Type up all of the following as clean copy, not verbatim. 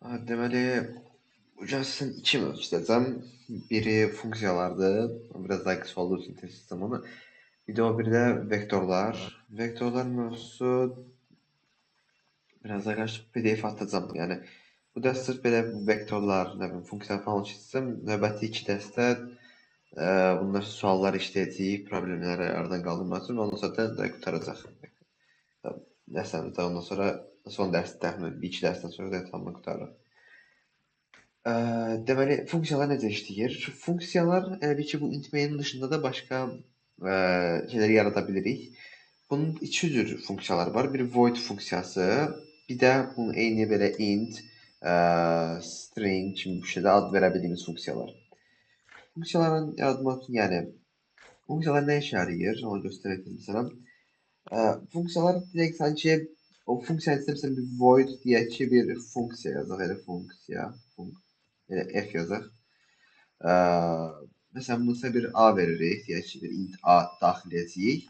Deməli, bu cəhsin iki mövzu işləyəcəm. Biri funksiyalardır. Biraz daha qısa olduğu üçün tez sistem onu. Bir də o biri də vektorlar. Vektorlar mövzusu biraz da qarşı PDF atacağım. Yəni bu dərs sırf belə bu vektorlar, nə bilim, funksiyalar falan işləyəcəm. Növbəti iki dərsdə bunlar suallar işləyəcəyik, problemləri aradan qaldırmaq üçün. Ondan sonra da qurtaracaq. Dərslərimiz də ondan sonra son dərs təxminən bir iki dərsdən sonra da tamam qurtarır. Deməli, funksiyalar necə işləyir? Funksiyalar əlbəttə ki, bu int main dışında da başqa şeylər yarada bilirik. Bunun iki cür funksiyalar var. Bir void funksiyası, bir də bunun eyni belə int, string kimi bir şeydə ad verə bildiyimiz funksiyalar. Funksiyaların yaratmaq üçün, yəni funksiyalar nə işə yarayır? Onu göstərək məsələn. Funksiyalar direkt sanki o funksiyanın içində məsələn bir void deyək ki, bir funksiya yazaq, elə funksiya, f yazaq. Məsələn, bunun bir a veririk, deyək ki, bir int a daxil edəcəyik.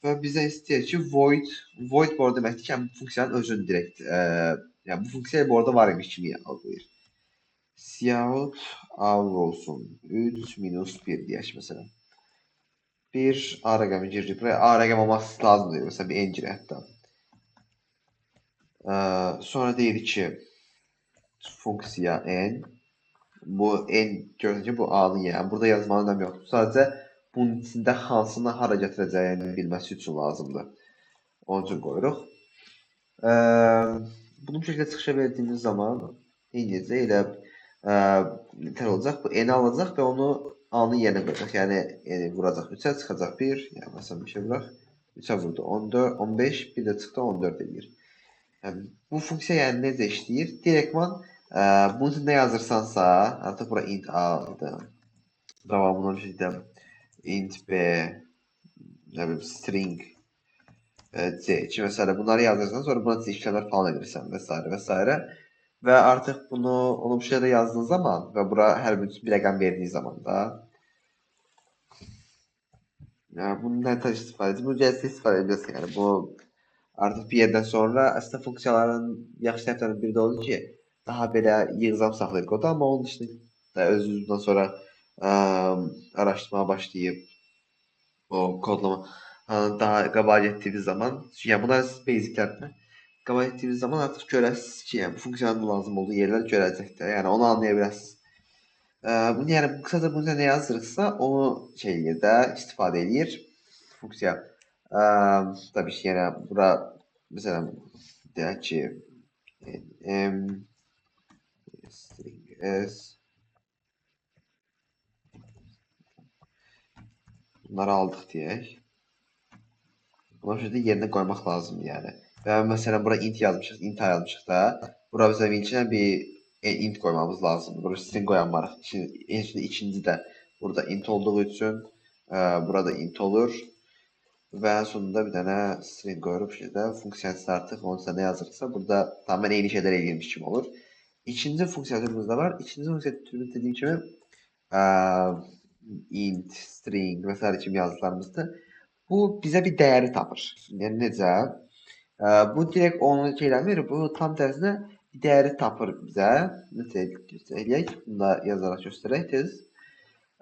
Və bizə istəyir ki, void bu arada deməkdir ki, yəni funksiyanın özünü direkt, yəni bu funksiya bu arada var imiş kimi algılayır. Cout av olsun, 3 minus 1 deyək məsələn. Bir a rəqəmi giririk buraya, a rəqəm olması lazımdır, məsələn bir n girək hətta. Sonra deyirik ki, funksiya n, bu n gördüyünüz ki, bu a-nın yəni burada yazmanın önəmi yoxdur. Sadəcə bunun içində hansını hara gətirəcəyini bilməsi üçün lazımdır. Onun üçün qoyuruq. Bunu bu şəkildə çıxışa verdiyimiz zaman necə elə nətər olacaq? Bu n alacaq və onu a-nın yerinə qoyacaq. Yəni vuracaq 3-ə, çıxacaq 1. Yəni məsələn bir şey vuraq. 3-ə vurdu 14, 15, bir də çıxdı 14 edir. Yəni, bu funksiya yəni necə işləyir? Direktman bunun üçün nə yazırsansa, artıq bura int a-dır. Davamını bir şeydə int b, nə bilim string c ki, məsələ bunları yazırsan, sonra buna işləmlər falan edirsən və s. və s. Və artıq bunu onu bir şeydə yazdığın zaman və bura hər bir rəqəm verdiyi zaman da yəni bunu nədən istifadə edir? Bu cəhətdə istifadə edirsən. Yəni bu artıq bir yerdən sonra əslində funksiyaların yaxşı tərəflərindən biri də odur ki, daha belə yığzam saxlayır kodu, amma onun dışında özünüzdən sonra araşdırmaya başlayıb o kodlama daha qabağa getdiyiniz zaman, yəni bunlar basiclərdir. Qabağa etdiyiniz zaman artıq görəsiniz ki, yəni bu funksiyanın lazım olduğu yerlər görəcəkdir. Yəni onu anlaya bilərsiniz. Bunu yəni qısaca bunu nə yazırıqsa, onu şey eləyir də, istifadə eləyir funksiya. Tabii ki, yəni bura məsələn deyək ki, m string s bunları aldıq deyək. Bunları şöyle yerine qoymaq lazımdır yəni. Və məsələn bura int yazmışıq, int a yazmışıq da. Bura bizə içinə bir int qoymamız lazımdır. Bura string qoyamarıq. Şimdi ikinci də burada int olduğu üçün burada int olur. Və sonunda bir dənə string qoyuruq şeydə funksiyası artıq onun içində nə yazırsa burada tamamen eyni şeylər eləyirmiş kimi olur. İkinci funksiya türümüz də var. İkinci funksiya türümüz dediyim kimi int, string və s. kimi yazdıqlarımızdır. Bu bizə bir dəyəri tapır. Yəni necə? Bu direkt onu eləmir. Bu tam tərsinə bir dəyəri tapır bizə. Necə eləyək? Bunu da yazaraq göstərək tez.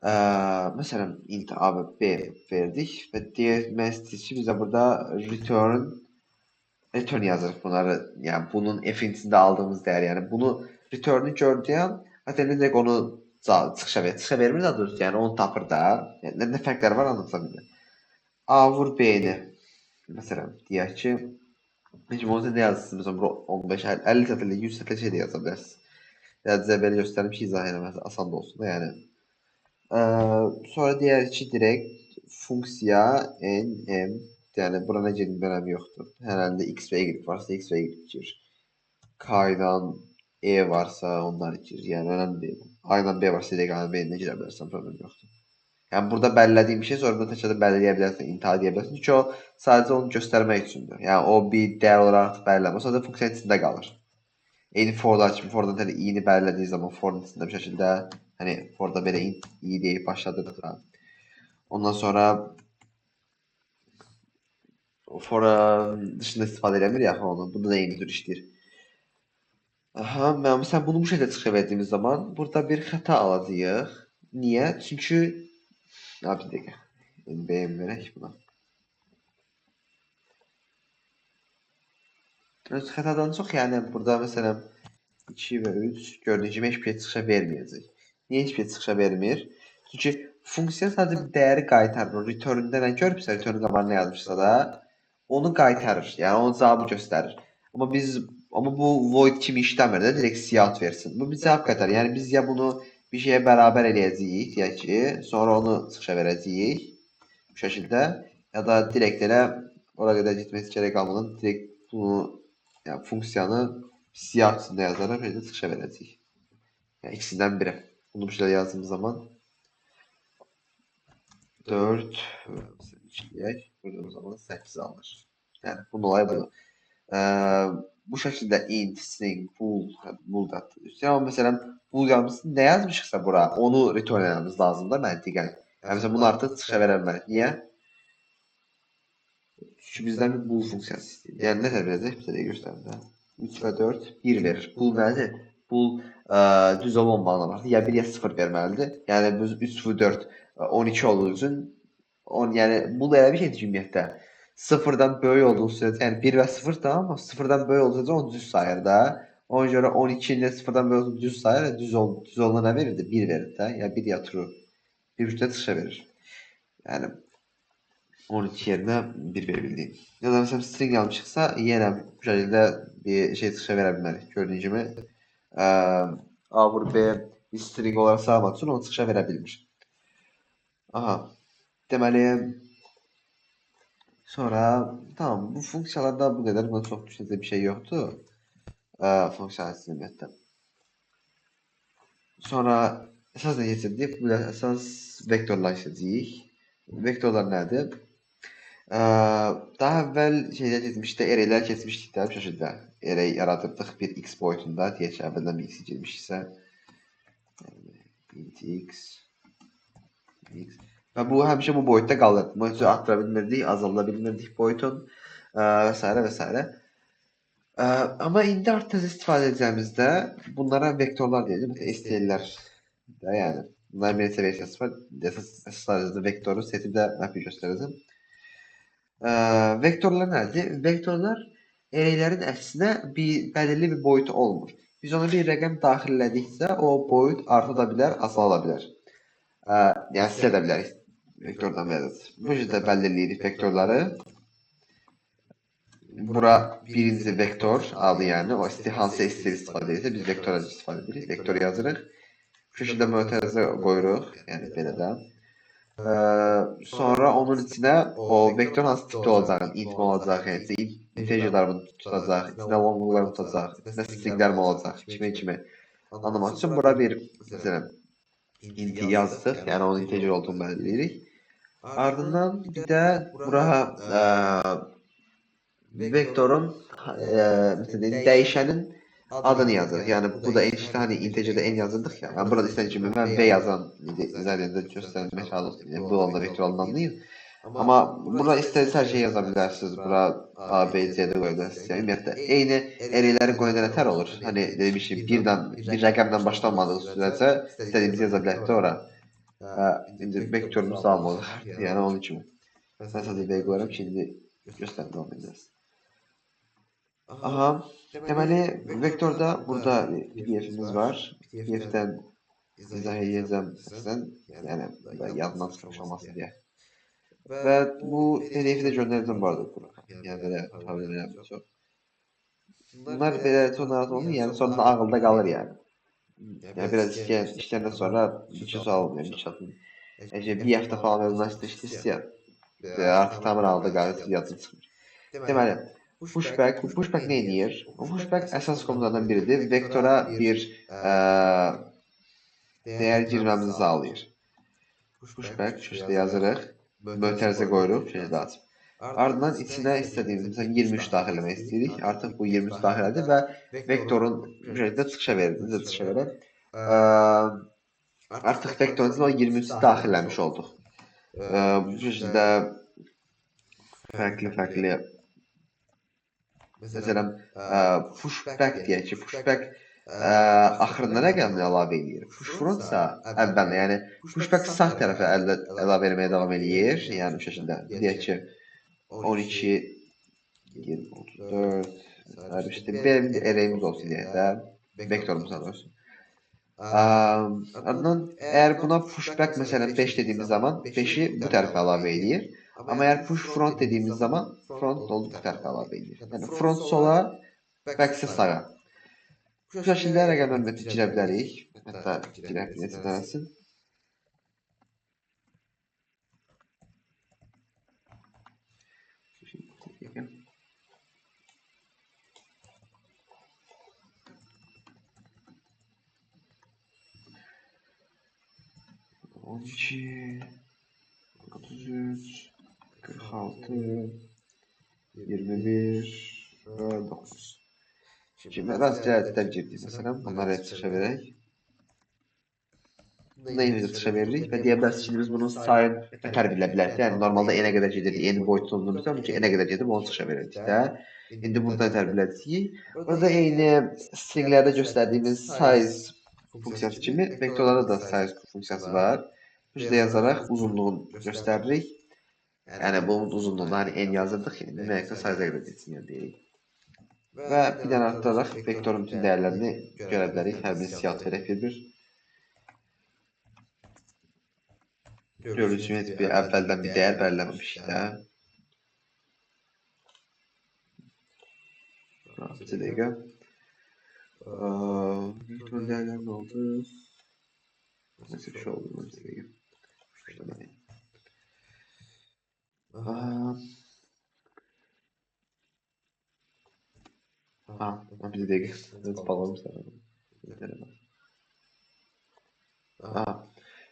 Məsələn int a və b verdik və demək istəyir ki, bizə burada return yazırıq bunları. Yəni bunun f-in içində aldığımız dəyər. Yəni bunu return'ü gördüyü an zaten direkt onu çıxışa vermir də doğrusu. Yəni onu tapır da. Yəni nə fərqləri var anlatsam bilmirəm. A vur B'ni. Məsələn, deyək ki, heç olmazsa nə yazırsınız? Məsələn, 15, 50 sətirli, 100 sətirli şey də yaza bilərsiniz. Yəni, sizə belə göstərim ki, izah eləməsi asan da olsun da, yəni. Sonra deyək ki, direkt funksiya n, m, yəni, bura nə gedin önəmi yoxdur. Hər halında x və y varsa, x və y girir. K ilə e varsa, onlar girir. Yəni, önəmli deyil. A ilə b varsa, direkt A ilə b-nə girə bilərsən, problem yoxdur. Yəni burada bəlirlədiyim bir şey sonra burada təkcə bəlirləyə bilərsən, intihar edə bilərsən. Çünki o sadəcə onu göstərmək üçündür. Yəni o bir dəyər olaraq artıq bəlirlənmir. O sadəcə funksiyanın içində qalır. Eyni for'da kimi for'dan təbii i-ni bəlirlədiyi zaman for'un içində bir şəkildə hani for'da belə i deyib başladı da. Ondan sonra for'un dışında istifadə eləmir ya onu. Bunda da eyni tür işləyir. Aha, mesela bunu bu şekilde çıxışa verdiğimiz zaman burada bir xəta alacağıq. Niyə? Çünki bir dəqiqə. Bəyəm verək buna. Öz xətadan çox yəni burada məsələn 2 və 3 gördüyünüz kimi heç bir şey çıxışa verməyəcək. Niyə heç bir şey çıxışa vermir? Çünki funksiya sadəcə bir dəyəri qaytarır. O return-də nə görübsə, return qabağına nə yazmışsa da onu qaytarır. Yəni onun cavabı göstərir. Amma bu void kimi işləmir də, direkt siyah versin. Bu bir cavab qaytarır. Yəni biz ya bunu bir şeyə bərabər eləyəcəyik, deyək ki, sonra onu çıxışa verəcəyik bu şəkildə, ya da direkt elə ora qədər getməsi gərək qalmadan direkt bunu yəni funksiyanı siyah içində yazaraq belə çıxışa verəcəyik. Yəni ikisindən biri. Bunu bu şəkildə yazdığımız zaman 4 deyək, burada o zaman 8 alır. Yəni bunun olayı budur. Bu şəkildə int, string, bool da amma məsələn bool yazmışsın, nə yazmışıqsa bura, onu return etmemiz lazımdır məntiqən. Yəni məsələn bunu artıq çıxışa verə bilmərik. Niyə? Çünki bizdən bir bool funksiyası istəyir. Yəni nə tələb edəcək? Bizə də göstərir. 3 və 4 1 verir. Bool nədir? Bool düz olmamalı var. Ya 1 ya 0 verməlidir. Yəni biz 3 və 4 12 olduğu üçün yəni bool elə bir şeydir ki, ümumiyyətlə sıfırdan böyük olduğu sürəcə, yəni 1 və 0 da, amma sıfırdan böyük olduğu sürəcə onu düz sayır da. Ona görə 12-ni sıfırdan böyük olduğu düz sayır, düz olana nə verirdi? 1 verir də. Ya 1 ya true. 1 çıxışa verir. Yəni 12 yerinə 1 verə ya da məsələn string yazmışıqsa, yenə bu şəkildə bir şey çıxışa verə bilmərik. Gördüyünüz kimi A vur B bir string olaraq sağlamaq üçün onu çıxışa verə bilmir. Aha. Deməli sonra tamam, bu funksiyalarda bu qədər. Buna çox düşünəcək bir şey yoxdur. Funksiya ümumiyyətlə. Sonra əsas nə keçirdik? Bu da əsas vektorlar keçəcəyik. Vektorlar nədir? Daha əvvəl şeylər keçmişdə, arraylər keçmişdik də bu şəkildə. Array yaradırdıq bir x boyutunda. Deyək ki, əvvəldən bir x girmişsə. Int x. Və bu həmişə bu boyutda qalırdı. Bunu artıra bilmirdik, azalda bilmirdik boyutun və s. və s. Amma indi artıq istifadə edəcəyimizdə bunlara vektorlar deyilir. Məsələn, STL-lər də yəni. Bunların bir neçə versiyası var. Əsas sadəcə vektoru setində məpi göstərəcəm. Vektorlar nədir? Vektorlar arraylərin əksinə bəlirli bir boyutu olmur. Biz ona bir rəqəm daxil elədikcə o boyut arta bilər, azala bilər. Yəni silə də bilərik vektordan veririz. Bu cürdə bəlli eləyirik vektorları. Bura birinci vektor adı yəni o hansı STL istifadə edirsə biz vektora istifadə edirik. Vektor yazırıq. Bu şəkildə mötərizə qoyuruq. Yəni belə də. Sonra onun içinə o vektorun hansı tipdə olacağını, int mi olacaq, yəni integerlərimi tutacaq, içində longluklarını tutacaq, içində stringlərimi olacaq, kimi anlamaq üçün bura bir məsələn inti yazdıq, yəni onun integer olduğunu bəlirləyirik. Ardından bir də bura vektorun məsələn dəyişənin adını yazırıq. Yəni bu da hani integerdə n yazırdıq ya. Yəni burada istədiyim kimi mən v yazan üzərində göstərmək lazımdır. Yəni bu olanda vektor anlamlıyım. Amma bura istədiyiniz hər şey yaza bilərsiniz. Bura A, B, C də qoya bilərsiniz. Yəni ümumiyyətlə eyni arrayləri qoyanda nətər olur? Hani demişim bir rəqəmdən başlamadığı sürəcə istədiyimizi yaza bilərik də ora. İndi vektorumuz davam olur. Yəni onun kimi. Mən sadəcə v qoyuram ki, indi göstərdim olmayacaq. Aha. Deməli, vektorda burada PDF-imiz var. PDF-dən izah edəcəm sizdən. Yəni, yadından çıxmış olması deyə. Və bu PDF-i də göndərəcəm bu arada bura. Yəni, belə problem eləmir çox. Bunlar belə çox narahat olun, yəni sonunda ağılda qalır yəni. Yəni, biraz işləyəndən sonra bir şey sual olmuyor, bir çatın. Yəni, bir həftə falan özünəşdə işləyirsə, artıq tamam ağılda qalır, yadın çıxmır. Deməli, pushback nə edir? Pushback əsas komutlardan biridir. Vektora bir dəyər girməmizi sağlayır. Pushback şəkildə yazırıq. Mötərizə qoyuruq, şəkildə açıb. Ardından içinə istədiyimiz, məsələn 23 daxil etmək istəyirik. Artıq bu 23 daxilədir və vektorun bu şəkildə çıxışa verir. Necə çıxışa verir? Artıq vektorun içində o 23-ü daxilləmiş olduq. Bu şəkildə fərqli Məsələn, pushback deyək ki, pushback axırında rəqəmini əlavə eləyir. Push front isə əvvəldə, yəni pushback sağ tərəfə əlavə etməyə davam eləyir. Yəni bu şəkildə deyək ki, 12, 20, 34 və işte belə bir array'imiz olsun deyək də, vektorumuz olsun. Ardından əgər buna pushback məsələn 5 dediyimiz zaman 5'i bu tərəfə əlavə eləyir. Amma əgər push front dediyimiz zaman front olub bu tərəfə əlavə eləyir. Yəni front sola, back isə sağa. Bu şəkildə rəqəmlərlə girə bilərik. Hətta girək necə dənəsin. On iki, 33, 46, 21 və 9. Şimdi rast cəhətlər girdik məsələn. Bunları çıxışa verək. Bunu eyni çıxışa veririk və deyə bilərsiniz ki, biz bunun sayını nətər bilə bilərik. Yəni normalda n-ə qədər gedirdik, n boyutlu olduğumuzda, onun üçün n-ə qədər gedib onu çıxışa verirdik də. İndi burada nətər biləcəyik. Burada eyni stringlərdə göstərdiyimiz size funksiyası kimi vektorlarda da size funksiyası var. Biz də yazaraq uzunluğunu göstəririk. Yəni bunun uzunluğunu hani n yazırdıq ki, deməklə size-a qədər getsin deyək. Və bir dənə artlaraq vektorun bütün dəyərlərini görə bilərik. Hər bir siyah verək bir. Gördüyünüz kimi heç bir əvvəldən bir dəyər belirləməmişik də. Bir dəqiqə. Vektorun dəyərləri nə oldu? Nasıl bir şey oldu? Bir dəqiqə. Bir dəqiqə. Biraz bağlamışlar.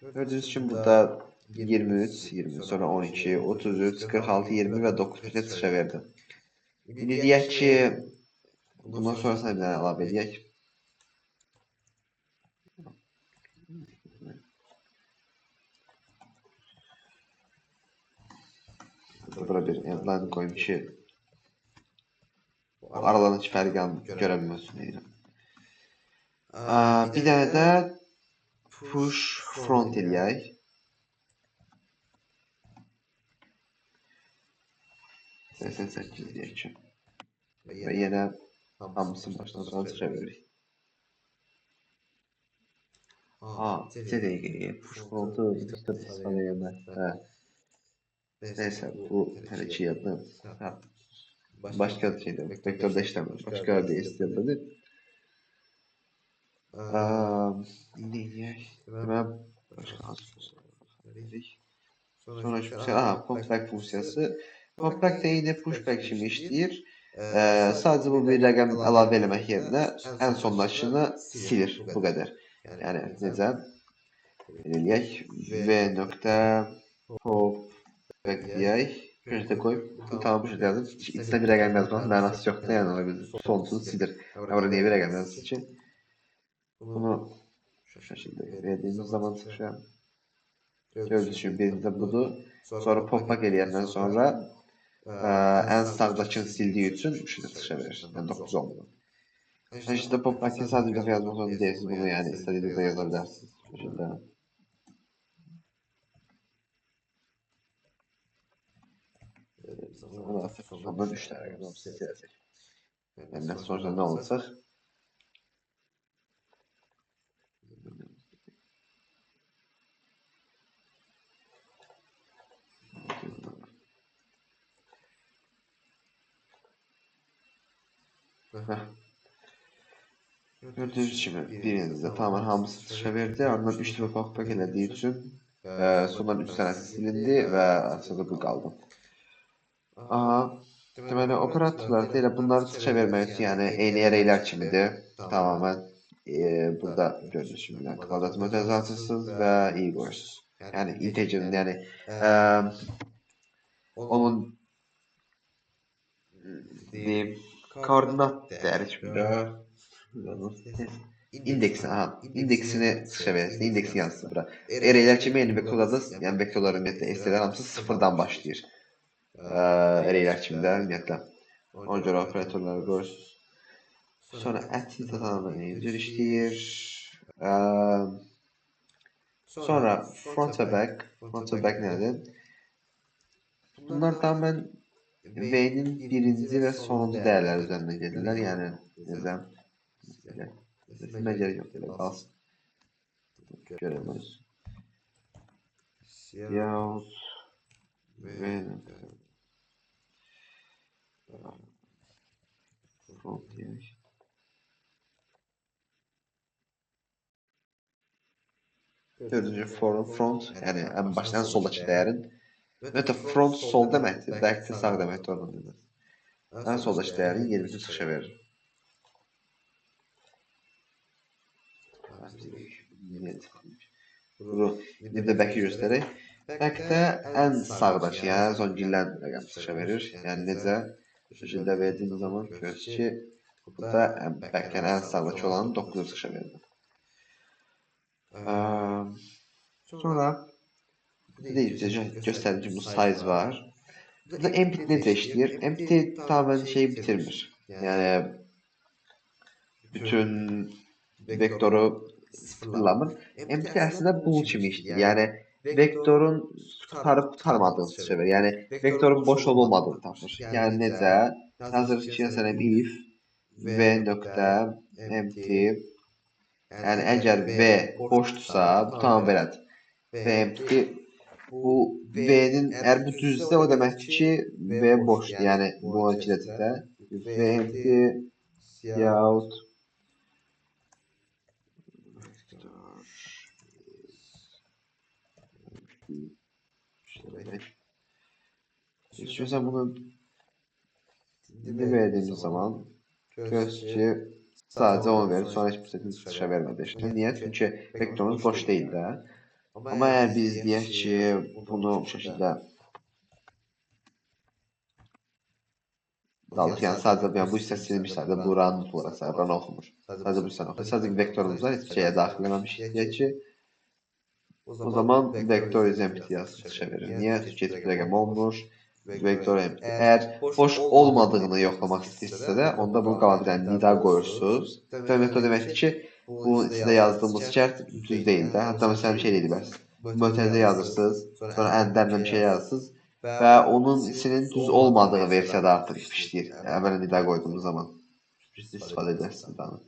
Gördüğünüz için burada 23, 20, sonra 12, 33, 46, 20 ve 9 bir çıxışa verdi. İndi deyək ki, bundan sonrasına bir dənə əlavə edək. Burada bir line koyayım ki, aralarındakı fərqi görə bilməsin. Bir dənə də push front eləyək. Sesen 8 deyək ki. Və yenə hamısını başdan sona çıxa veririk. Bir dəqiqə, push front'u istifadə edəmək. Neyse, bu hələ ki yadda. Başqa şeydə, vektorda işləmir. Başqa bir istəyədir. İndi eləyək. Deməli, başqa hansı veririk. Sonra popback funksiyası. Popback də yine pushback kimi işləyir. Sadəcə bu bir rəqəm əlavə eləmək yerinə ən sondakını silir. Bu qədər. Yəni necə? Eləyək. V.pop deyək. Gözdə qoyub, bunu tamam bu şəkildə yazdım. İçində bir rəqəm yazmanın mənası yoxdur. Yəni ona bir sonsuz silir. Orada niyə bir rəqəm yazsın ki? Bunu şu şəkildə verdiğimiz zaman çıxışa gördüyünüz kimi birinci budur. Sonra popback eləyəndən sonra ən sağdakını sildiği üçün bu şəkildə çıxışa verir. Yəni 9 olmalı. İşte popback'i sadəcə bir dəfə yazmaq zorunda deyilsiniz. Bunu yəni istədiyinizdə yaza bilərsiniz. Bu şəkildə. Ondan 3 tane rəqəm siləcək. Yəni sonuçta nə olacaq? Gördüğünüz kimi birinizdə tamamen hamısı çıxışa verdi. Ardından 3 dəfə popback elədiyi üçün sondan 3 tanəsi silindi və aslında bu qaldı. Deməli, operatorlarda elə bunları çıxışa vermək üçün, yəni eyni array'lər kimidir. Tamamen burada gördüyünüz kimi kvadrat modelizasyasız və iyi qoyursuz. Yəni integer'ın, yəni onun deyim, koordinat dəyəri kimdə? İndeksini çıxışa verirsiniz, indeksini yazsın bura. Array'lər kimi eyni vektorlarda, yəni vektorların ümumiyyətlə STR'lər hamısı sıfırdan başlayır. Array'lər kimdə ümumiyyətlə. Ona göre operatörleri görürsünüz. Sonra at datanı incir işleyir. Sonra front ve back. Front ve back nedir? Bunlar tamamen V'nin birinci ve sonuncu değerler üzerine gelirler. Yani neden? Böyle. Resimde gerek yok. Böyle kalsın. Göremez. Yahut V front diye. Dördüncü front yani en baştan soldaki değerin. Evet front sol deməkdir. Back de sağ deməkdir oradan demək. En soldaki değerin 20'sini çıxışa verir. Bunu bir de back'i gösterək. Back'də en sağdaki yani son gilən rəqəm çıxışa verir. Yani necə? Bu şekilde verdiğimiz zaman görürsünüz ki burada back'in en sağdaki olanı 9'u çıxışa verir. Sonra gösterici bu size var. Burada empty ne işləyir? Empty tamamen şeyi bitirmir. Yani bütün vektoru sıfırlamır. Empty aslında bu kimi işləyir. Yani vektorun tutarmadığını söyler. Yani vektorun boş olmadığını tapır. Yani necə? Hazır ki mesela if v nokta empty yani eğer v boşdursa bu tamam belədir. V empty bu V'nin eğer bu düzse o demektir ki V boştu. Yani bu açıda V empty yahut İstiyorsan bunu ne verdiğimiz zaman gözcü sadece 10 verir. Sonra hiçbir şekilde dışa vermedi işte. Niye? Çünkü vektorumuz boş değil de. Ama eğer biz diyek ki bunu bu şekilde dalıp yani sadece yani bu istatistik sadece bu random olarak sadece run okunur. Sadece bu sen okur. Sadece vektorumuz var. Hiçbir şeye dahillememiş diye ki o zaman vektör is empty yazısı dışa verir. Niye? Çünkü hiçbir rəqəm olmur. Vektör empty. Eğer boş olmadığını yoklamak isterse de onda bunu qabaq bir dənə nida qoyursunuz. Və metod deməkdir ki bu içinde yazdığımız şart düz değil de. Hatta mesela bir şey deyil bəs. Mötərizə yazırsınız. Sonra əndərlə bir şey yazırsınız. Və onun içinin düz olmadığı versiyada artıq işləyir. Əvvələn nida qoyduğumuz zaman. İstifadə edərsiniz nidanı.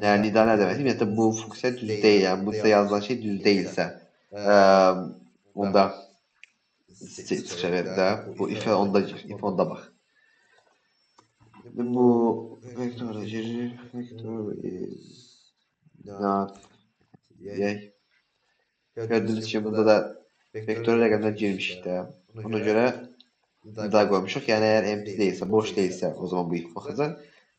Yani nida ne demek? Yani bu funksiya düz değil. Yani burada yazılan şey düz değilse onda çıxışa verir də. Bu if onda gir. If onda bax. Bu vektora girir. Vektor is not deyək. Gördüğünüz kimi burada da vektör rəqəmlər girmişik də. Ona görə nida qoymuşuq. Yəni əgər empty değilsə, boş değilsə o zaman bu if baxacaq.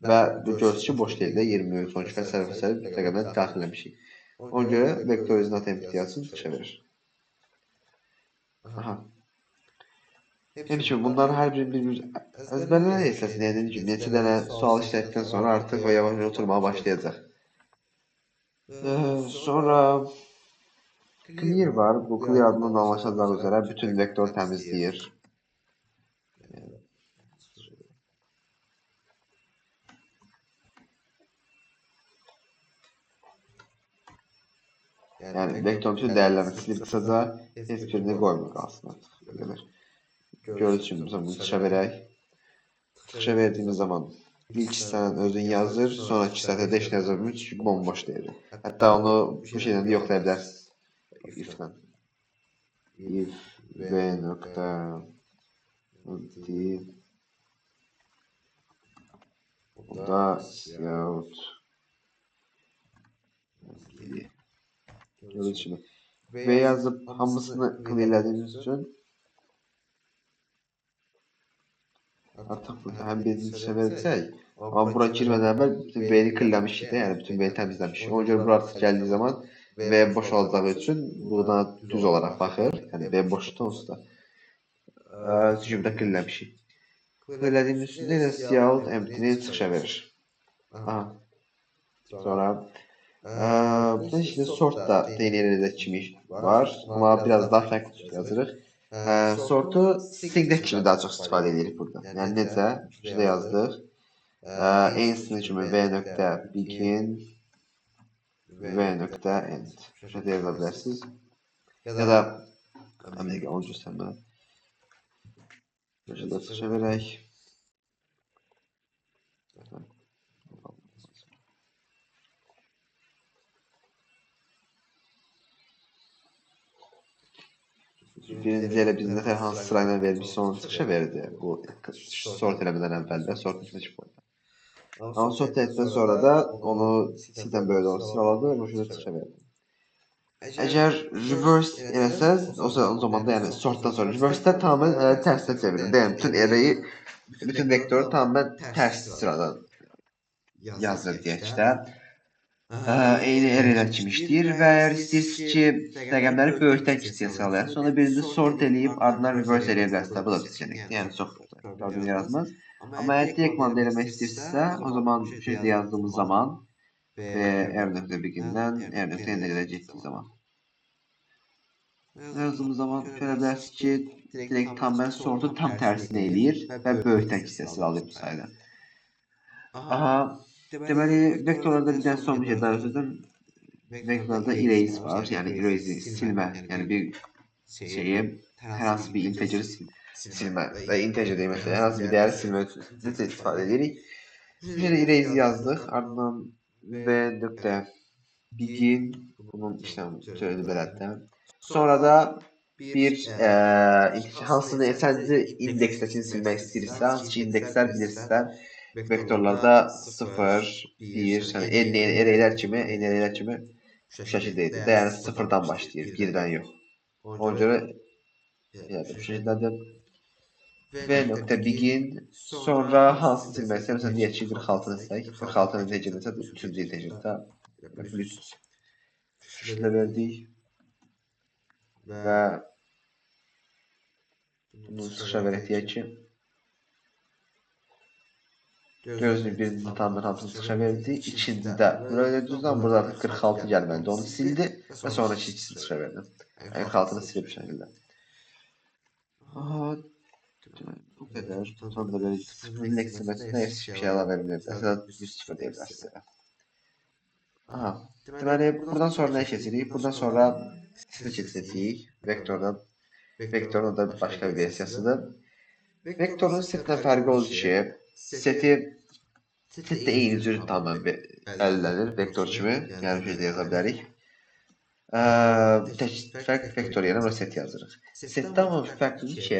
Və bu görsünüz ki boş değil de 20 sonuç fəsəli rəqəmləri daxilləmişik. Ona görə vektor is not empty yazısını çıxışa verir. Aha. Hemşire bunlar her bir ezberleme esasında yani neçə dənə sual işlətdikdən sonra artıq o yavaş oturmaya başlayacaq. Sonra clear var. Bu clear adından anlaşılacağı üzere bütün vektör temizləyir. Yani vektörün bütün değerlerini silip kısaca hiçbirini koymak aslında. Gördüğünüz için mesela bunu dışa verək. Dışa verdiğimiz zaman ilk sen özün yazır, sonraki səhvdə heç nə yazılmır çünki bomboş deyir. Hatta onu bu şeydən də yoxlayabilirsiniz. If'dən. If v nokta empty da yahut gördüğünüz gibi v yazıp hamısını clearlediğimiz için artık burada hem birini dışa verəcək, amma bura girmədən əvvəl bütün V-ni clearləmişik də, yəni bütün V-ni təmizləmişik. Ona görə bura artıq gəldiyi zaman V boş olacağı üçün buradan düz olaraq baxır. Yəni V boşdur onsuz da. Çünki burada clearləmişik. Clearlədiyimiz üstündə elə siyahut empty-ni çıxışa verir. Aha. Sonra burada işte sort da deneylərdə kimi var. Amma biraz daha fərqli yazırıq. Sortu singlet kimi daha çox istifadə edirik burada. Yəni necə? Şurada yazdıq. En sınıcımı v nöqtə begin v nöqtə end. Şurada yaza bilərsiniz. Ya da bir dəqiqə onu göstərmə. Şurada çıxışa verək. Birinci elə biz nətər hansı sırayla vermişsə onu çıxışa verdi. Bu sort eləmədən əvvəl də sort etmiş boyda. Amma sort etdikdən sonra da onu sildən böyle doğru sıraladı və şurada çıxışa verdi. Əgər reverse eləsəz, o zaman da yəni sortdan sonra reverse-də tamamilə tərsinə çevirir. Yəni bütün array'i, bütün vektoru tamamilə tərs sıradan yazır deyək də. Eyni array'lər kimi işləyir və əgər istəyirsiniz ki, rəqəmləri böyükdən kiçiyə sıralayasınız, sonra birini sort eləyib ardından reverse eləyə bilərsiniz. Bu da seçənəkdir. Yəni çox problem yaratmaz. Amma əgər direkt komanda eləmək istəyirsinizsə, o zaman şeydə yazdığımız zaman və r.begin-dən r.end-ə getdiyi zaman yazdığımız zaman görə bilərsiniz ki, direkt tamamilə sortun tam tərsini eləyir və böyükdən kiçiyə sıralayıb bu sayda. Aha, deməli, vektorlarda bir dənə son bir şey daha özlədim. Vektorlarda erase var, yəni erase silmə, yəni bir şeyi, hər hansı bir integeri silmə və integer deməklə hər hansı bir dəyəri silmə üçün necə istifadə edirik. Şöyle erase yazdık, ardından v.begin, bunun işlemi söyledi belirttim. Sonra da bir hansını səncə indeksdəkini silmək istəyirsə, hansı indekslər bilirsə, vektorlarda 0, 1, yəni array'lər kimi bu şəkildəydi. Yəni 0-dan başlayır, 1-dən yox. Ona görə bu şəkildədir. v.begin, sonra hansı silmək istəyirəm, məsələn deyək ki 46-nı silək. 46-nı integerdə 3-cü integerdə plus şəkildə verdik. Və bunu çıxışa verək deyək ki, gözünü birinci tamdan hamısını çıxışa verdi. İkincidə burada düzdən burada artıq 46 gəlməlidir. Onu sildi və sonra ikisini çıxışa verdi. Yəni 46-nı silib bu şəkildə. Aha, bu qədər. Tam da belə indeks silməsində heç bir şey əlavə vermir. Əslində 100 deyə bilərsiniz. Aha, deməli buradan sonra nə keçirik? Buradan sonra seti keçirik. Vektorun da başqa bir versiyasıdır. Vektorun setdən fərqi odur ki, set də eyni cür tamamilə əlilənir vektor kimi. Yəni bir də yaza bilərik. Tək fərq vektor yerine buna set yazırıq. Setdə amma fərqlidir ki,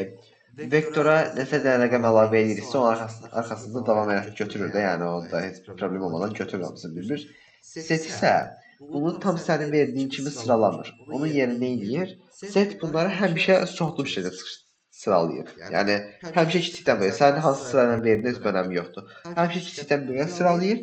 vektora nəsə də rəqəm əlavə ediriksə, onun arxasında davam edib götürür də, yəni onda heç bir problem olmadan götürür hamısını bir-bir. Set isə bunu tam sənin verdiyin kimi sıralamır. Onun yerinə nə edir? Set bunları həmişə çoxlu bir şeydə sıralayır. Yəni həmişə kiçikdən böyüyə, sənin hansı sırayla verdiyin heç bir önəmi yoxdur. Həmişə kiçikdən böyüyə sıralayır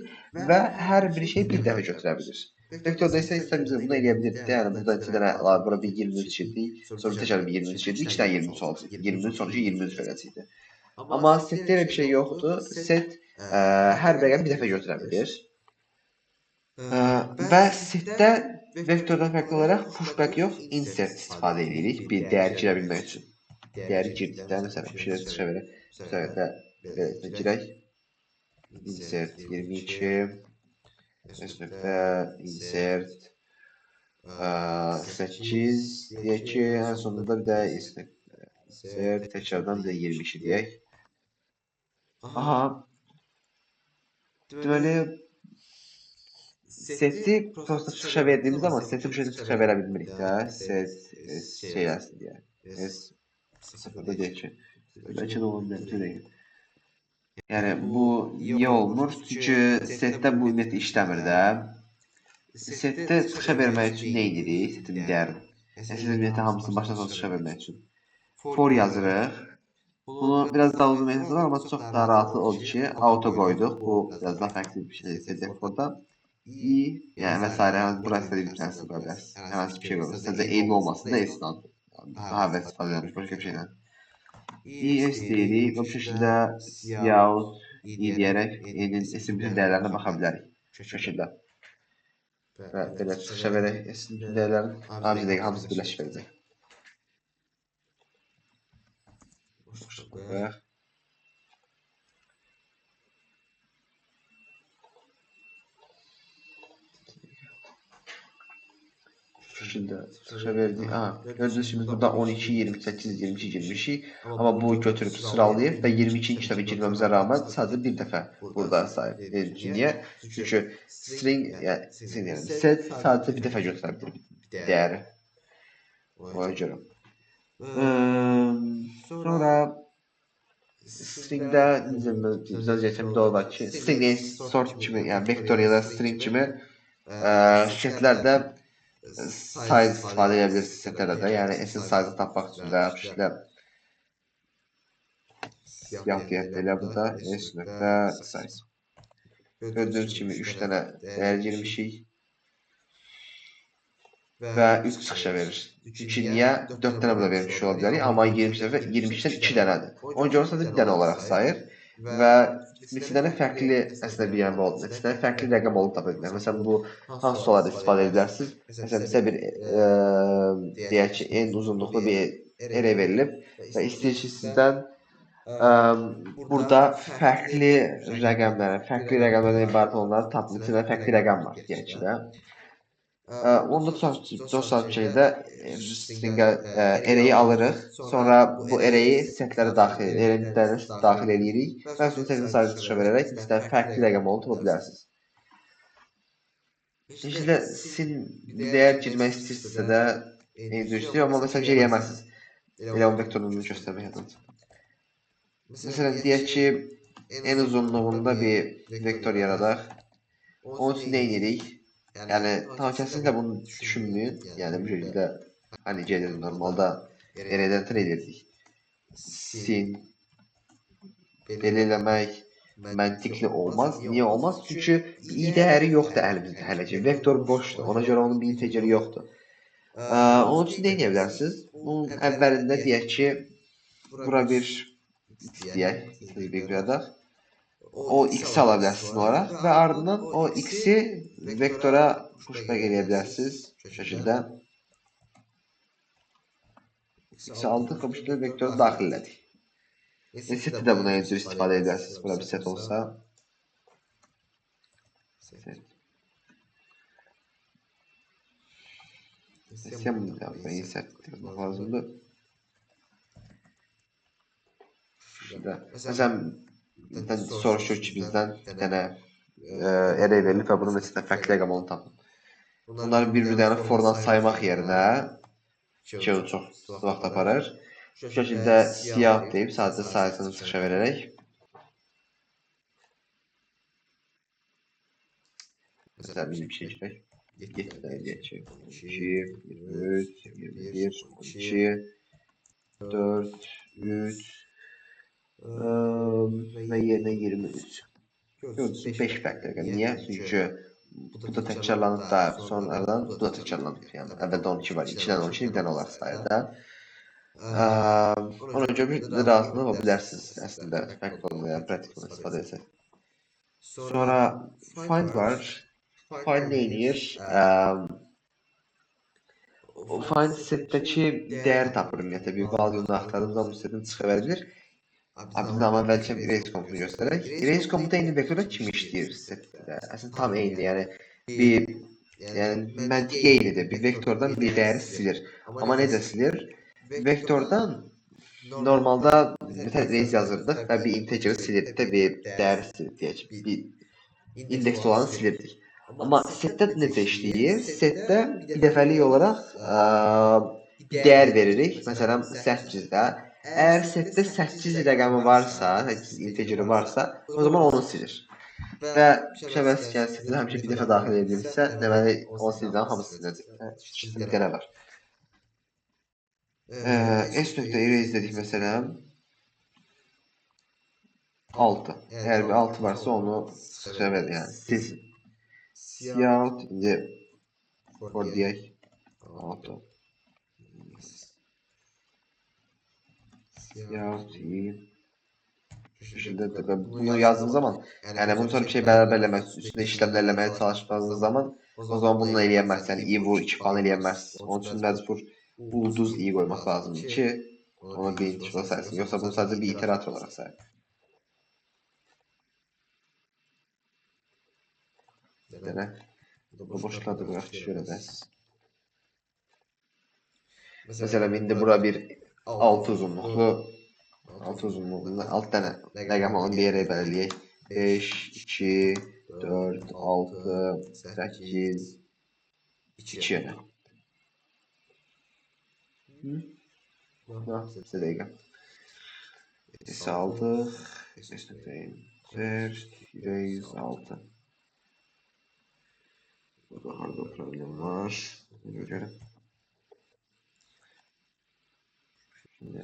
və hər bir şey bir dəfə götürə bilir. Vektorda isə istədiyimiz bunu eləyə bilirdik. Yəni burada 2 dənə bura bir 23 girdik, sonra təkrar bir 23 girdik, 2 dənə 23 olacaq. 23 sonucu 23 verəcəkdi. Amma setdə elə bir şey yoxdur. Set hər rəqəm bir dəfə götürə bilir. Və setdə vektordan fərqli olaraq pushback yox, insert istifadə edirik bir dəyər girə bilmək üçün. Dəyəri girdikdə, məsələn, bir şeyə çıxışa verək. Bu səbəbdə belə girək. Insert 22, insert 8 deyək ki, ən sonunda bir də insert təkrardan bir də 22 deyək. Aha. Deməli, seti prosta çıxışa verdiyimiz zaman seti bu şəkildə çıxışa verə bilmirik də. Set şey yazsın deyə. Sıfırda deyək ki, bəlkə də ola bilər. Yəni bu niyə olmur? Çünki setdə bu ümumiyyətlə işləmir də. Setdə çıxışa vermək üçün nə edirik? Setin dəyərini. Yəni ümumiyyətlə hamısını başdan sona çıxışa vermək üçün. For yazırıq. Bunu biraz daha uzun metodu var, amma çox daha rahatı odur ki, auto qoyduq. Bu biraz daha fərqli bir şey defaultda. Yəni və s. Burası da bir tanesi qoya bilərsiniz. Hər hansı bir şey qoya bilərsiniz. Sadəcə eyni olmasın da esnad. Daha əvvəl istifadə edilmiş başqa bir şeylə. ES deyirik. Bu şəkildə siyahut deyərək S-in bütün dəyərlərinə baxa bilərik. Bu şəkildə. Və belə çıxışa verək S-in bütün dəyərlərini. Bir dəqiqə hamısı birləşik verəcək. Boşluq. Şekilde sıra verdik. Gördüğünüz gibi burada 12, 28, 22 girmişik. Ama bu götürüp sıralayıp ve 22. dəfə girmemizə rağmen sadece bir dəfə burada sahip. Niye? Çünkü string yani set sadece bir dəfə götürebilir değeri. Ona göre. Sonra stringdə bizə geçəmdə o var ki, string sort kimi, yani vektor ya da string kimi şirketlərdə size istifadə edə bilirsiniz setlərdə də. Yəni S-in size-ı tapmaq üçün də işte siyah deyək belə burada s.size. Gördüyünüz kimi 3 dənə dəyər girmişik və 3 çıxışa verir. 2-niyə 4 dənə burada vermiş ola bilərik, amma 22-dən 2 dənədir. Ona görə sadəcə bir dənə olaraq sayır və neçə dənə fərqli əslində bir yəni oldu. Neçə dənə fərqli rəqəm olub tapa bilər. Məsələn, bu hansı olarda istifadə edə bilərsiniz? Məsələn, bizə bir deyək ki, n uzunluqlu bir array verilib və istəyirsiniz sizdən burada fərqli rəqəmlərdən ibarət olanları tapın. Neçə dənə fərqli rəqəm var deyək ki də. Onu dostlar şeydə stringə array'i alırıq. Sonra bu array'i setlərə daxil edirik və sonra setin sayını çıxışa verərək sizdən fərqli rəqəm olub tapa bilərsiniz. İşte sizin dəyər girmək istəyirsinizsə də endirəcək, amma məsələn şey eləməzsiniz. Elə o vektorunu göstərmək adına. Məsələn, deyək ki, en uzunluğunda bir vektor yaradaq. Onun üçün nə edirik? Yani tam kesinlikle bunu düşünmeyin. Yani bu şekilde hani gelir normalde nereden edirdik. Sin belirlemek məntiqli olmaz. Niye olmaz? Çünkü bir i değeri yoktu elimizde hələcə. Vektor boşdur. Ona göre onun bir integeri yoktu. Onun için nə edə bilərsiniz? Bunun əvvəlində deyək ki, bura bir deyək, bir qradaq. O x'i ala bilərsiniz olaraq və ardından o x'i vektora pushback edə bilərsiniz bu şəkildə. X'i aldıq və bu şəkildə vektoru daxil elədik. Setdə də buna necə istifadə edə bilərsiniz. Bura bir set olsa. Set. Sen bunu yapma, insert demek lazımdır. Məsələn, soruşur ki, bizdən bir dənə array verilib və bunun içində fərqli rəqəm onu tapın. Bunları bir-birlərini fordan saymaq yerinə ki, o çox vaxt aparır. Bu şəkildə siyah deyib sadəcə sayısını çıxışa verərək məsələn, bizim bir şey çıxaq. 7 dənə deyək ki, 2, 23, 21, 12, 4, 3 ve yerine 23. Gördüğünüz 5 fərqli rəqəm. Niyə? Çünki bu da təkrarlanıb da sonradan bu da təkrarlanıb. Yəni əvvəldə 12 var, 2-dən 12 bir dənə olaraq sayır da. Ona görə bir rahatlıq ola bilərsiniz əslində fərqli olmayan pratik bunu istifadə etsək. Sonra find var. Find nə edir? Find setdəki dəyər tapır ümumiyyətlə bir value-nu axtarıb da bu setin çıxa verir. Biz amma əvvəlcə erase komutunu göstərək. Erase komutu eyni vektora kimi işləyir setdə. Əslində tam eyni, yəni məntiq eynidir. Bir vektordan bir dəyəri silir. Amma necə silir? Vektordan normalda erase yazırdıq və bir integeri silirdik də bir dəyəri silirdik deyək. Bir indeksli olanı silirdik. Amma setdə necə işləyir? Setdə bir dəfəlik olaraq dəyər veririk. Məsələn 8-də. Eğer sette 8 rəqəmi varsa, 8 integeri varsa, o zaman onu silir. Və şəbəskən setdə həmişə bir dəfə daxil edilirsə, deməli 18-dən hamısı silinəcək. Bir dənə var. S.erase dedik məsələn 6. Eğer bir 6 varsa onu çıxışa verir, yəni silsin. Cout indi for deyək 6. Bunu yazdığım zaman yani bunu sonra bir şey beraberlemek, üstüne işlemlerlemeye çalışmadığınız zaman o zaman bununla eləyənməz. Yani i vur 2 falan eləyənməz. Onun için məcbur ulduz i koymak lazım ki Ona birinci çıkma saysın. Yoksa bunu sadece bir iterator olarak say. Dene. Bu boşluğa bırak şöyle de. Mesela indi bura bir 6 uzunluklu 6 uzunluğunda alt tane rəqəm olan bir yere belirleyək. 5, 2, 4, 6, 8, 2 yönə. Size dəqiqə. S aldıq. S.enter. Erase 6. Burada harda problem var. Görelim. Şimdi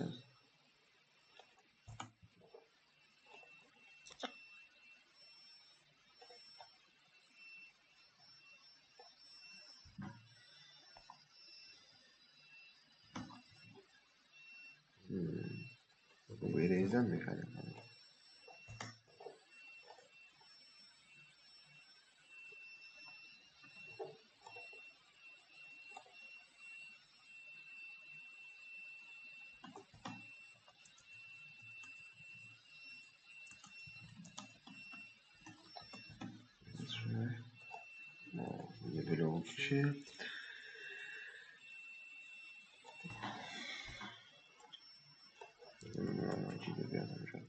bu erase'den mi kaynaklanıyor? Şöyle. Niye böyle olmuş ki? Gibi bir adam şu an.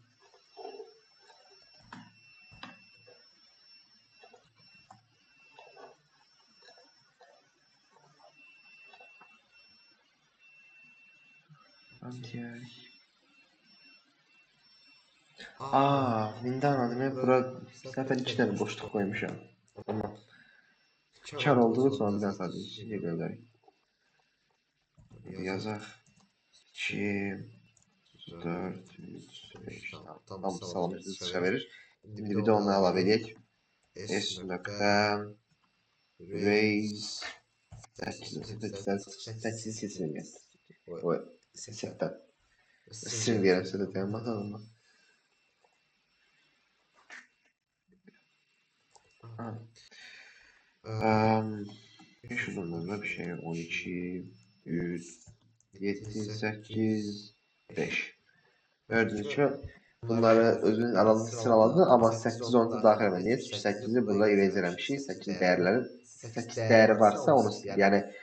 Antiyer. Minden anladım. Hep bura zaten içine bir boşluk koymuşum. Ama kar olduğu sonra bir daha sadece içine göndereyim. Yazar. 2, 4, 3, 5. Tamam sağlam bir sıra verir. Şimdi bir de onu əlavə edək. S nokta raise 8 seçelim yani. O setten. String diyelim size de bakalım mı? Şuradan da bir şey 12, 3, 7, 8, 5. Gördüğünüz gibi bunları özünün aralığını sıraladı ama 8 onu daxil etmeliyiz. 8'i burada erase eləmişik. 8 değerlerin 8 değeri varsa onu sil. Yani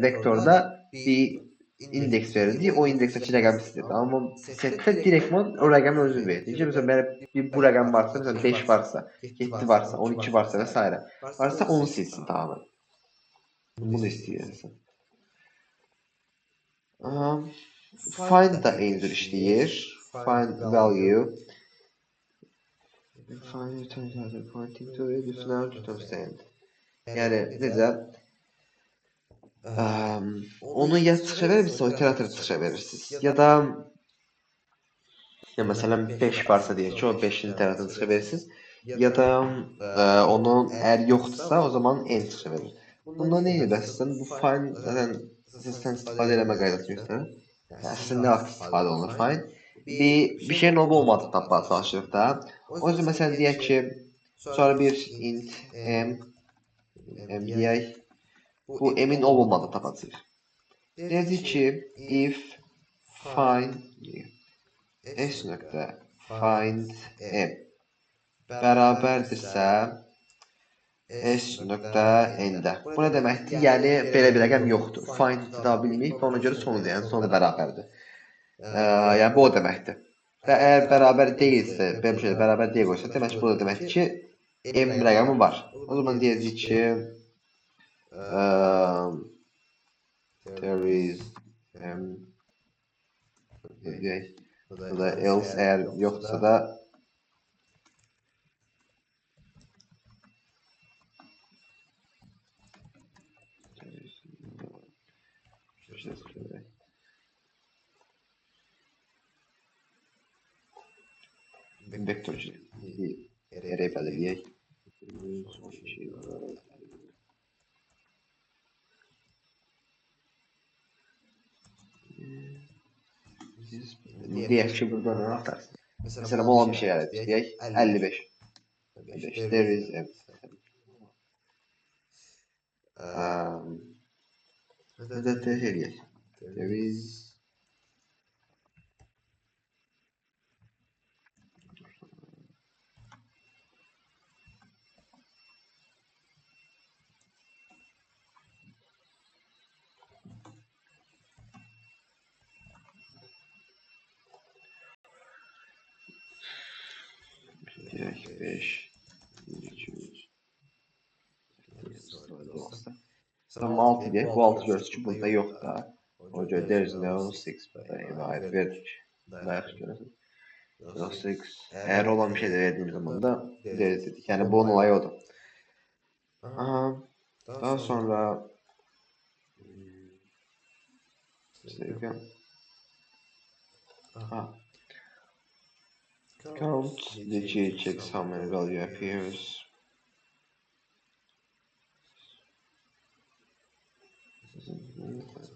vektorda bir indeks verildi. O indeksteki rəqəmi silir. Ama setdə direktman o rəqəmi özü verir. Mesela bir bu rəqəm varsa, mesela 5 varsa, 7 varsa, 12 varsa vesaire varsa onu silsin tamamen. Bunu istiyorsun. Find da eynidir işləyir. Find value. Find return value pointing to it if now return stand. Yani necə? Onu ya çıxışa verirsə, o iteratora çıxışa verirsiniz. Ya da mesela 5 varsa deyək ki, o 5'in iteratoruna çıxışa verirsiniz. Ya da onun eğer yoksa o zaman en çıxışa verir. Bunda ne edirsən? Bu find zaten sizdən istifadə eləmə qaydası göstərir. Yəni əslində nə vaxt istifadə olunur find? Bir şeyin olub olmadığını tapmağa çalışırıq da. O yüzden mesela deyək ki, sonra bir int m deyək. Bu m'in olub olmadığını tapacağıq. Deyəcək ki, if find s nöqtə find m bərabərdirsə s nöqtə n-də. Bu nə deməkdir? Yəni belə bir rəqəm yoxdur. Find tuta bilməyib və ona görə sonu deyən sonu bərabərdir. Yəni bu o deməkdir. Və əgər bərabər deyilsə, belə bir şey bərabər deyil qoysa, demək ki, bu da deməkdir ki, m rəqəmi var. O zaman deyəcəyik ki, there is m deyək. Bu da else əgər yoxdursa da vektörcü bir array belirleyək. Deyək ki, burada nə atarsın? Mesela bu olan bir şey əldə deyək. 55. 55. There is m. Burada deyək. There is 5 2 3 olsa. Tam 6 diye. Bu 6 görsün ki bunda yok da. O göre there is no 6 burada divide verdik. Dayak görüyorsun. No 6. Eğer olan bir şey de verdiğim zaman da there is dedik. Yani bunun olayı o da. Aha. Daha sonra ah, count the G checks how many value appears.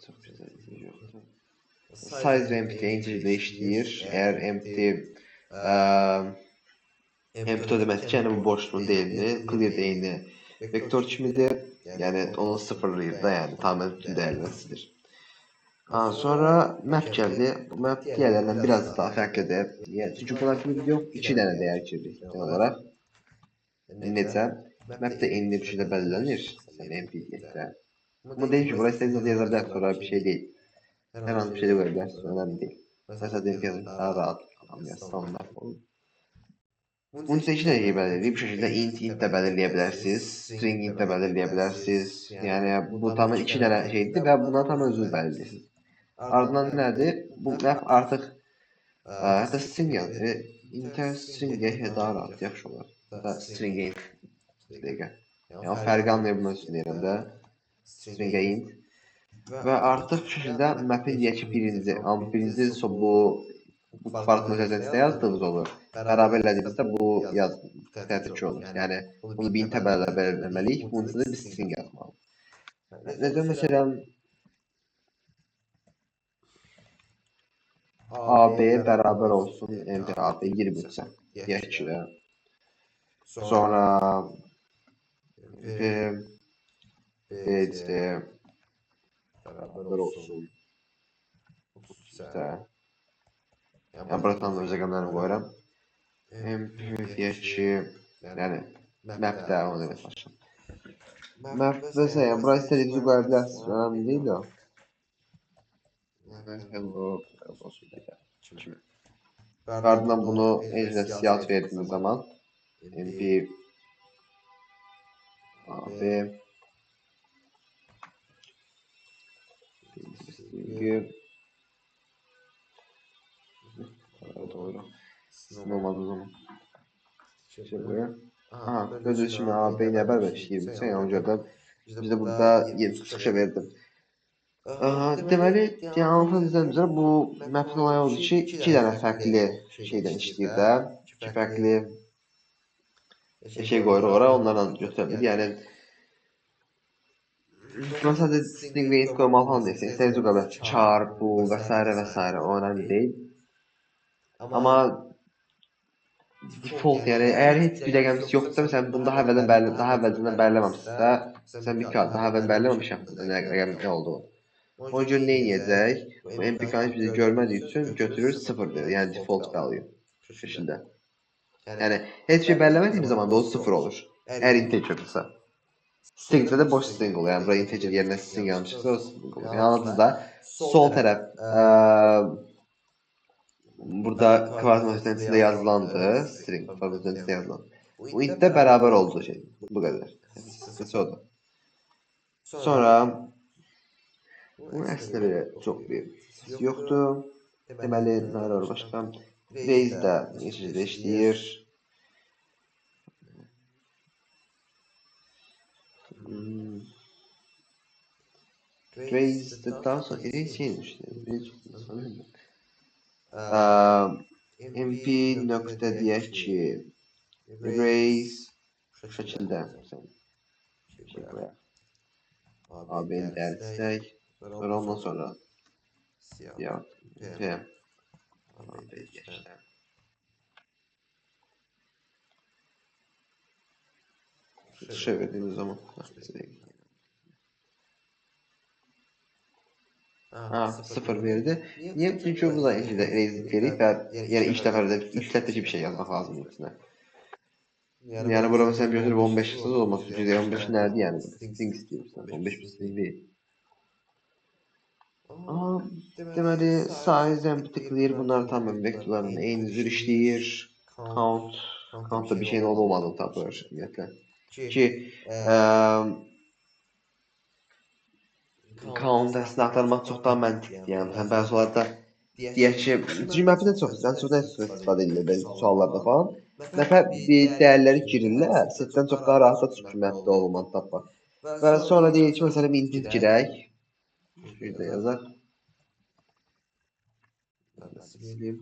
Çok güzel yoktu. Size empty integer değiştir. Eğer empty empty demek yani bu boşluğun değerini clear değerini vektör çimidir. Yani onu sıfırlayır da yani tamamen bütün değerlensidir. Sonra map geldi. Bu map diğerlerinden biraz daha farklıdır. Yani çünkü bunlar şimdi yok. 2 tane değer içerir olarak. Necə? Map de enli bir şekilde belirlenir. Yani MPG'de. Ama değil ki burası istediğiniz yazabilir sonra bir şey değil. Her an bir şey de koyabilirsiniz. Önemli değil. Mesela diyelim ki daha rahat anlıyor. Standart olur. Bunun için içine belirleyip bir şekilde int de belirleyebilirsiniz. String int de belirleyebilirsiniz. Yani bu tamamen 2 tane şeydi ve buna tam özür belirleyeceksiniz. Ardından nedir? Bu map artık hatta string yazı. Inter string'e daha rahat yaxşı olar. Hatta string'e int. Yani fərqi anlaya bilməsin deyirəm də. String'e int. Və artıq bu şəkildə map'in deyək ki birinci bu kvadrat mütəzəsinə yazdığımız olur. Bərabər elədiyimizdə bu tətik olur. Yəni bunu 1000 təbələ belirləməliyik. Bunun üçün də bir string yazmalıyıq. Necə məsələn AB bərabər olsun enter AB 23-ə. Deyək ki də. Sonra BC bərabər olsun 32-də. Yəni buradan da öz rəqəmlərimi qoyuram. MP deyək ki, yəni map'də onu demək başlayalım. Map'də yəni bura istədiyinizi qoya bilərsiniz. Önemli değil o. Hello olsun kimi. Ardından bunu elinizə siyah verdiğiniz zaman MP AB doğru. Olmadı o zaman. Şöyle. Aha, gözü şimdi AB ne haber vermiş 20 sen onu gördüm. Biz de burada 20 sıkışa verdim. Aha, deməli, yəni anlatmaq istədiyim bu map'in olayı olduğu ki, 2 dənə fərqli şeydən işləyir də. 2 fərqli şey qoyuruq ora, onlarla götürə bilir. Yəni mesela string ve int koymalı falan değilse, isteriz o kadar çarpı vesaire vesaire o önemli değil. Ama default yani eğer hiç bir rəqəminiz yoxdursa, məsələn bunu daha əvvəldən belirləməmişsinizsə, məsələn bir kağıt daha əvvəldən belirləməmişəm rəqəm nə olduğu. Ona görə nə edəcək? Bu MPK-nı bizi görmədiyi üçün götürür 0 deyir. Yəni default value şəkildə. Yəni heç şey belirləmədiyimiz zaman da o 0 olur. Əgər integerdirsə. String'de de boş string oluyor. Yani buraya integer yerine string yazmışsa o string olur. Yani anladınız da sol taraf burada kvadrat mühendisliğinde yazılandı. String kvadrat mühendisliğinde yazılan. Bu int'te beraber olduğu şey. Bu kadar. Kısa o da. Sonra bunun aslında böyle çok bir sesi yoktu. Temeli nerede başka? Raze'de eşitleştir. Raze'den sonra şeymiş. Sanırım. MP nokta deyək ki raise bu şəkildə şey qoyaq. AB-ni dəyişsək, sonra ondan sonra siyah P AB geçdi. Çevirdiğimiz zaman sıfır verdi. Niye? Çünkü bu da raise və yəni ilk dəfədə ilk dəfədəki bir şey yazmaq lazımdır içinə. Yani burada mesela götürüp 15 yazsız olmaz. Çünkü 15 nerede yani? String istiyorsan. 15 bir string değil. Ama deməli size empty clear bunlar tamamen vektörlərin eyni üzür işləyir. Count Count'da bir şeyin olmadığını tapır ümumiyyətlə. Ki, Ki count əslində axtarmaq çox daha məntiqlidir. Yəni məsələn bəzi suallarda deyək ki, Gmapp'də çox istifadə edilir belə suallarda falan. Nəfər bir dəyərləri girirlər, setdən çox daha rahat Gmapp'də olmanı tapmaq. Və sonra deyir ki, məsələn input girək. Bir də yazaq. Sileyim.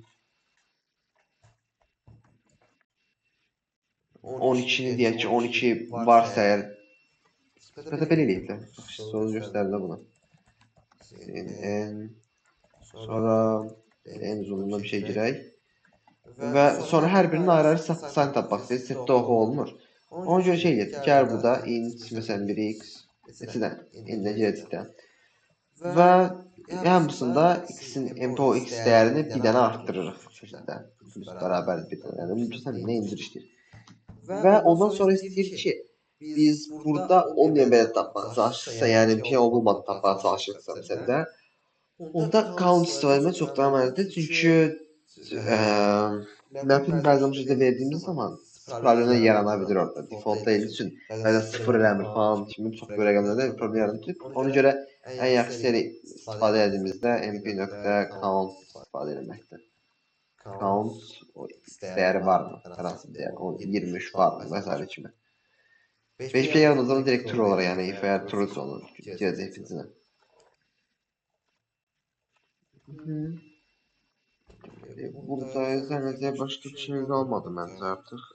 12'ni deyək ki, 12 varsa əgər nisbətə belə eləyək də. Yaxşı, sonu göstərdi buna. CNN sonra en uzunluğuna bir şey girək. Və sonra hər birinin ayrı-ayrı sayını tapmaq istəyir. Setdə oxu olmur. Ona görə şey eləyək. Gəl burada int məsələn 1x neçədən indi girəcəkdə. Və hamısında x-in MPO x dəyərini bir dənə artdırırıq sözdə. Plus bərabər bir dənə. Yəni mümkünsə nə indir işləyir. Və ondan sonra istəyir ki, biz burada olmayan belə tapmaq çalışırsa, yəni bir şey olmadan tapmağa çalışırsa məsələn, onda count istifadə etmək çox daha mənasızdır. Çünki map'in bəzən bu şəkildə verdiyimiz zaman problemlər yarana bilir orada. Default değil üçün bəzən sıfır eləmir falan kimi çox böyle rəqəmlərdə problem yaratır. Ona görə ən yaxşısı elə istifadə etdiyimizdə mp.count istifadə etməkdir. Count o x dəyəri varmı? Hər hansı bir dəyər. O 23 varmı? Vesaire kimi. 5 yazdığınız zaman direkt true olur yani. If eğer true olur. Girəcək içinə. Burada zannedəcək başqa bir şey qalmadı məncə artıq.